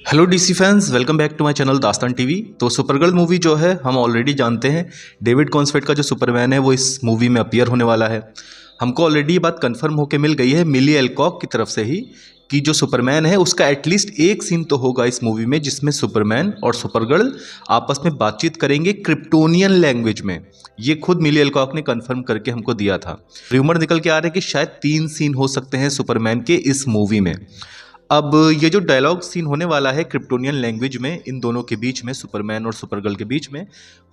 Hello DC fans, welcome back to my channel Dastaan TV. तो Supergirl movie जो है हम ऑलरेडी जानते हैं, डेविड कॉन्सवेट का जो सुपरमैन है वो इस मूवी में अपीयर होने वाला है। हमको ऑलरेडी ये बात कंफर्म होके मिल गई है मिली एल्कॉक की तरफ से ही कि जो सुपरमैन है उसका एटलीस्ट एक सीन तो होगा इस मूवी में जिसमें सुपरमैन और सुपरगर्ल आपस में बातचीत करेंगे क्रिप्टोनियन लैंग्वेज में। ये खुद मिली एल्कॉक ने कंफर्म करके हमको दिया था। र्यूमर निकल के आ रहे हैं कि शायद 3 सीन हो सकते हैं सुपरमैन के इस मूवी में। अब ये जो डायलॉग सीन होने वाला है क्रिप्टोनियन लैंग्वेज में इन दोनों के बीच में, सुपरमैन और सुपरगर्ल के बीच में,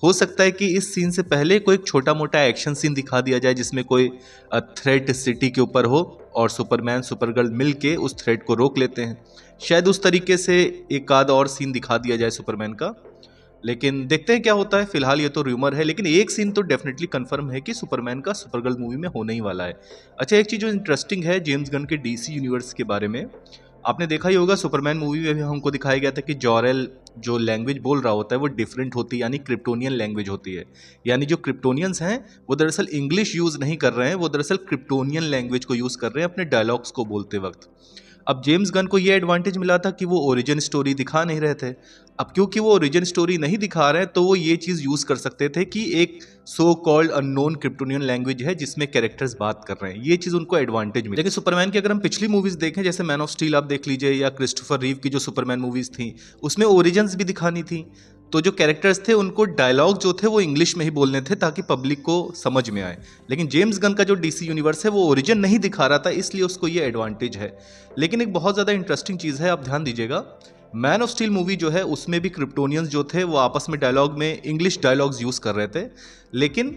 हो सकता है कि इस सीन से पहले कोई छोटा मोटा एक्शन सीन दिखा दिया जाए जिसमें कोई थ्रेट सिटी के ऊपर हो और सुपरमैन सुपरगर्ल मिलके उस थ्रेट को रोक लेते हैं। शायद उस तरीके से एक आध और सीन दिखा दिया जाए सुपरमैन का, लेकिन देखते हैं क्या होता है। फिलहाल ये तो र्यूमर है, लेकिन एक सीन तो डेफिनेटली कंफर्म है कि सुपरमैन का सुपरगर्ल मूवी में होने ही वाला है। अच्छा, एक चीज़ जो इंटरेस्टिंग है जेम्स गन के डीसी यूनिवर्स के बारे में, आपने देखा ही होगा सुपरमैन मूवी में भी हमको दिखाया गया था कि जॉरेल जो लैंग्वेज बोल रहा होता है वो डिफरेंट होती है, यानी क्रिप्टोनियन लैंग्वेज होती है। यानी जो क्रिप्टोनियंस हैं वो दरअसल इंग्लिश यूज़ नहीं कर रहे हैं, वो दरअसल क्रिप्टोनियन लैंग्वेज को यूज़ कर रहे हैं अपने डायलॉग्स को बोलते वक्त। अब जेम्स गन को ये एडवांटेज मिला था कि वो ओरिजिन स्टोरी दिखा नहीं रहे थे। अब क्योंकि वो ओरिजिन स्टोरी नहीं दिखा रहे हैं तो वो ये चीज़ यूज़ कर सकते थे कि एक so called unknown Kryptonian language है जिसमें कैरेक्टर्स बात कर रहे हैं। ये चीज़ उनको एडवांटेज मिली। लेकिन सुपरमैन की अगर हम पिछली मूवीज़ देखें, जैसे मैन ऑफ स्टील आप देख लीजिए या क्रिस्टोफर रीव की जो सुपरमैन मूवीज़ थी, उसमें ओरिजिन्स भी दिखानी थी। तो जो कैरेक्टर्स थे उनको डायलॉग जो थे वो इंग्लिश में ही बोलने थे ताकि पब्लिक को समझ में आए। लेकिन जेम्स गन का जो डीसी यूनिवर्स है वो ओरिजिन नहीं दिखा रहा था, इसलिए उसको ये एडवांटेज है। लेकिन एक बहुत ज़्यादा इंटरेस्टिंग चीज़ है, आप ध्यान दीजिएगा। मैन ऑफ स्टील मूवी जो है उसमें भी क्रिप्टोनियंस जो थे वो आपस में डायलॉग में इंग्लिश डायलॉग्स यूज़ कर रहे थे। लेकिन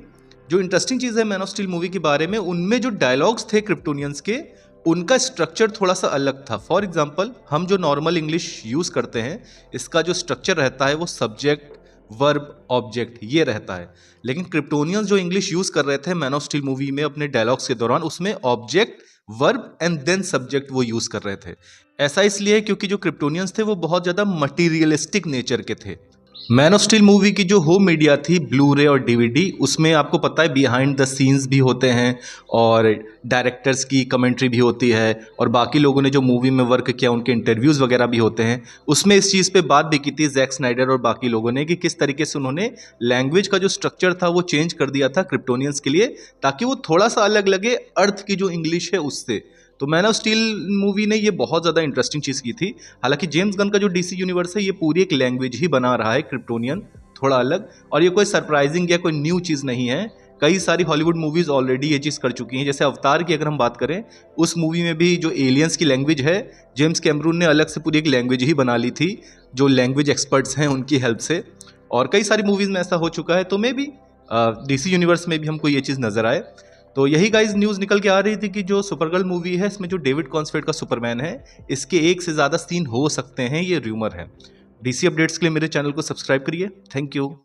जो इंटरेस्टिंग चीज़ है मैन ऑफ स्टील मूवी के बारे में, उनमें जो डायलॉग्स थे क्रिप्टोनियंस के, उनका स्ट्रक्चर थोड़ा सा अलग था। फॉर एग्जाम्पल, हम जो नॉर्मल इंग्लिश यूज़ करते हैं इसका जो स्ट्रक्चर रहता है वो सब्जेक्ट वर्ब ऑब्जेक्ट ये रहता है। लेकिन क्रिप्टोनियंस जो इंग्लिश यूज़ कर रहे थे मैन ऑफ स्टील मूवी में अपने डायलॉग्स के दौरान, उसमें object verb and then subject वो यूज़ कर रहे थे। ऐसा इसलिए क्योंकि जो क्रिप्टोनियंस थे वो बहुत ज़्यादा मटीरियलिस्टिक नेचर के थे। मैन ऑफ स्टील मूवी की जो होम मीडिया थी, ब्लू रे और डीवीडी, उसमें आपको पता है बिहाइंड द सीन्स भी होते हैं और डायरेक्टर्स की कमेंट्री भी होती है और बाकी लोगों ने जो मूवी में वर्क किया उनके इंटरव्यूज़ वगैरह भी होते हैं। उसमें इस चीज़ पे बात भी की थी जैक स्नाइडर और बाकी लोगों ने कि किस तरीके से उन्होंने लैंग्वेज का जो स्ट्रक्चर था वो चेंज कर दिया था क्रिप्टोनियंस के लिए, ताकि वो थोड़ा सा अलग लगे अर्थ की जो इंग्लिश है उससे। तो मैन ऑफ स्टील मूवी ने ये बहुत ज़्यादा इंटरेस्टिंग चीज़ की थी। हालांकि जेम्स गन का जो डीसी यूनिवर्स है ये पूरी एक लैंग्वेज ही बना रहा है क्रिप्टोनियन, थोड़ा अलग, और ये कोई सरप्राइजिंग या कोई न्यू चीज़ नहीं है। कई सारी हॉलीवुड मूवीज़ ऑलरेडी ये चीज़ कर चुकी हैं। जैसे अवतार की अगर हम बात करें, उस मूवी में भी जो एलियंस की लैंग्वेज है, जेम्स कैमरून ने अलग से पूरी एक लैंग्वेज ही बना ली थी जो लैंग्वेज एक्सपर्ट्स हैं उनकी हेल्प से। और कई सारी मूवीज़ में ऐसा हो चुका है, तो मे भी डीसी यूनिवर्स में भी हमको ये चीज़ नज़र आए। तो यही गाइज न्यूज़ निकल के आ रही थी कि जो सुपरगर्ल मूवी है इसमें जो डेविड कॉन्सवेट का सुपरमैन है, इसके एक से ज़्यादा सीन हो सकते हैं, ये र्यूमर है। डीसी अपडेट्स के लिए मेरे चैनल को सब्सक्राइब करिए। Thank you.